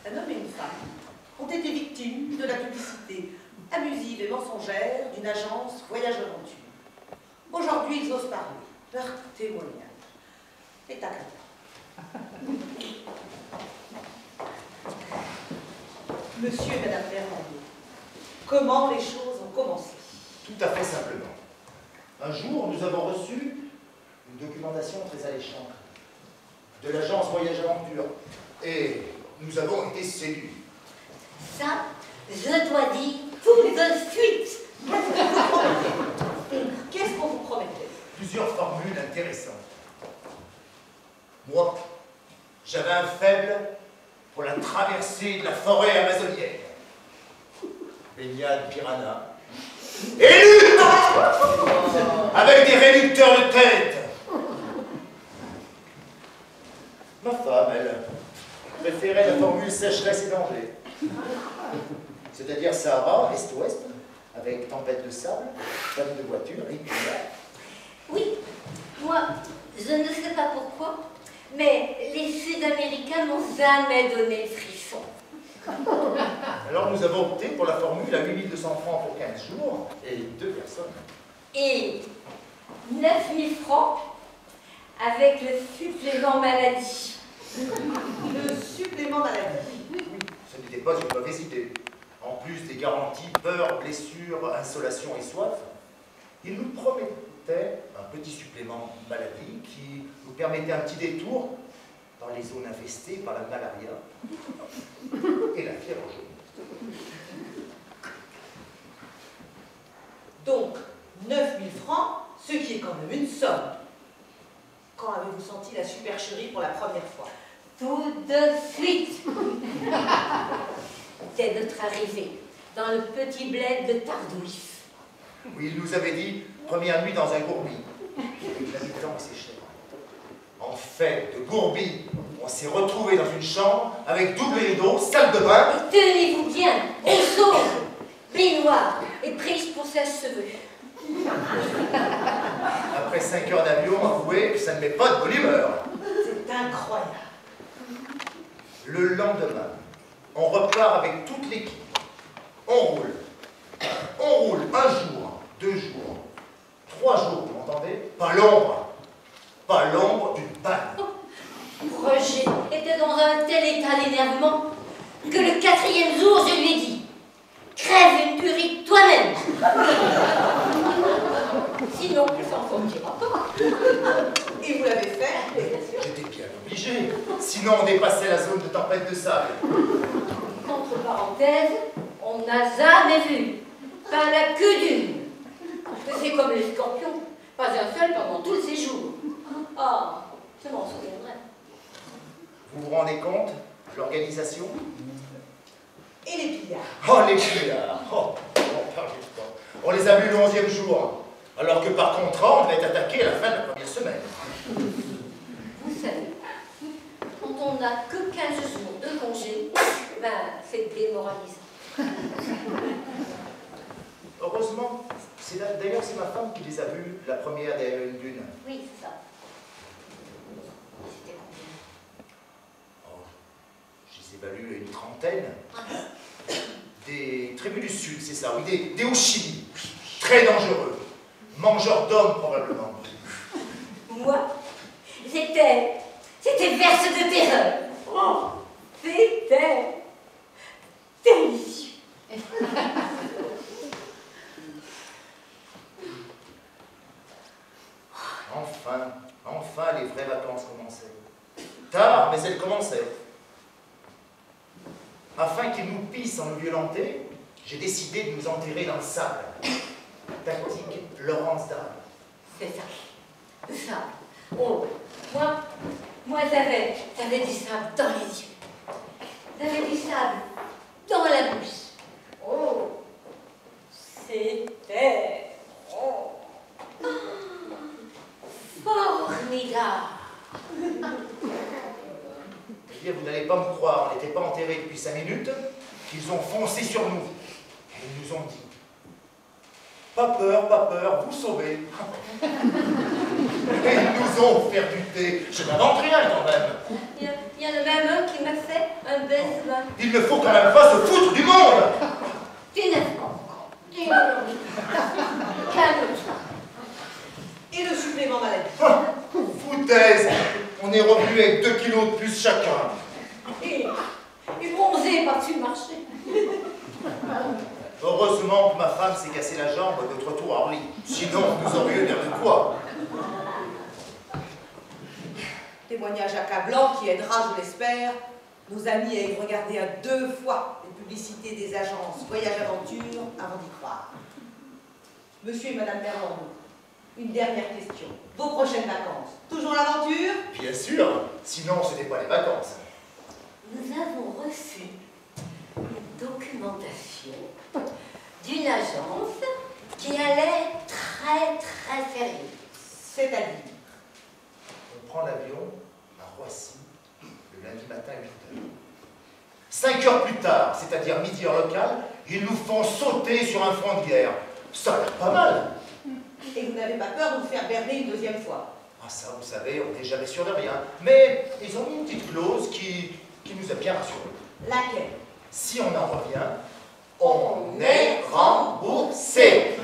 Un homme et une femme ont été victimes de la publicité abusive et mensongère d'une agence Voyage Aventure. Aujourd'hui, ils osent parler. Leur témoignage est accablant. Monsieur et Madame Fernandez, comment les choses ont commencé? Tout à fait simplement. Un jour, nous avons reçu une documentation très alléchante de l'agence Voyage Aventure et nous avons été séduits. Ça, je dois dire tout de suite. Qu'est-ce qu'on vous promettait? Plusieurs formules intéressantes. Moi, j'avais un faible pour la traversée de la forêt amazonienne. Baignade piranha. Et lutte avec des réducteurs de tête. Ma femme, elle, préférait la formule sécheresse et danger. C'est-à-dire Sahara, est-ouest, avec tempête de sable, panne de voiture et puis là. Oui, moi, je ne sais pas pourquoi, mais les Sud-Américains n'ont jamais donné le frisson. Alors nous avons opté pour la formule à 8200 francs pour 15 jours et 2 personnes. Et 9000 francs avec le supplément maladie. Le supplément maladie. Oui, ce n'était pas une mauvaise idée. En plus des garanties peur, blessure, insolation et soif, il nous promettait un petit supplément maladie qui nous permettait un petit détour dans les zones infestées par la malaria et la fièvre jaune. Donc, 9000 francs, ce qui est quand même une somme. Quand avez-vous senti la supercherie pour la première fois? Tout de suite. C'est notre arrivée dans le petit bled de Tardouif. Oui, il nous avait dit première nuit dans un gourbi. L'habitant séchait. En fait, de gourbi, on s'est retrouvé dans une chambre avec double rideau, salle de bain. Et tenez-vous bien, au saut, baignoire et prise pour sèche-cheveux. Après 5 heures d'avion, avouez que ça ne met pas de bonne humeur. C'est incroyable. Le lendemain, on repart avec toute l'équipe. On roule. On roule 1 jour, 2 jours, 3 jours, vous m'entendez? Pas l'ombre. Pas l'ombre d'une panne. Roger était dans un tel état d'énervement que le 4e jour, je lui ai dit « Crève une purée toi-même !» Sinon, tu s'en sortira pas. Et vous l'avez fait? J'étais bien obligé. Sinon, on dépassait la zone de tempête de sable. Entre parenthèses, on n'a jamais vu, pas la queue d'une. C'est comme les scorpions, pas un seul pendant tout le séjour. Ah, je m'en souviendrai. Vous vous rendez compte? L'organisation? Et les pillards? Oh, les pillards! Oh, on parle pas. On les a vus le 11e jour. Alors que par contrat, on devait être attaqué à la fin de la première semaine. Vous savez, quand on n'a que 15 jours de congé, ben, c'est démoralisant. Heureusement, d'ailleurs c'est ma femme qui les a vus la première derrière une dune. Oui, c'est ça. C'était combien? Oh, je les ai valus une trentaine. Des tribus du Sud, c'est ça, oui, des Houchis. Très dangereux. Mangeurs d'hommes, probablement. Moi, c'était verse de terreur. Oh, c'était délicieux. Enfin, les vraies vacances commençaient. Tard, mais elles commençaient. Afin qu'ils nous pissent sans nous violenter, j'ai décidé de nous enterrer dans le sable. Tactique Laurence d'Arabie. C'est ça. Le sable. Oh, moi j'avais du sable dans les yeux. J'avais du sable dans la bouche. Oh, c'était formidable. Eh bien, vous n'allez pas me croire, on n'était pas enterrés depuis 5 minutes, qu'ils ont foncé sur nous. Et ils nous ont dit, Pas peur, vous sauvez. Et ils nous ont fait du thé. Je n'invente rien quand même. Il y en a même un qui m'a fait un baise-main. Il ne faut quand même pas se foutre du monde. T'énerve pas encore. Calme-toi. Et le supplément maladie. Foutaise. On est revenu avec 2 kilos de plus chacun. Et bronzé par-dessus le marché. Heureusement que ma femme s'est cassé la jambe de trottoir à Orly. Sinon, nous aurions eu l'air de quoi? Témoignage accablant qui aidera, je l'espère, nos amis à y regarder à 2 fois les publicités des agences Voyage Aventure avant d'y croire. Monsieur et Madame Berland, une dernière question. Vos prochaines vacances, toujours l'aventure? Bien sûr. Sinon, ce n'est pas les vacances. Nous avons reçu une documentation d'une agence qui allait très sérieux. C'est-à-dire? On prend l'avion à Roissy le lundi matin à 8 h. 5 heures plus tard, c'est-à-dire midi heure locale, ils nous font sauter sur un front de guerre. Ça a l'air pas mal. Et vous n'avez pas peur de vous faire berner une 2e fois? Ah ça, vous savez, on n'est jamais sûr de rien. Mais ils ont mis une petite clause qui nous a bien rassurés. Laquelle? Si on en revient, on est remboursé.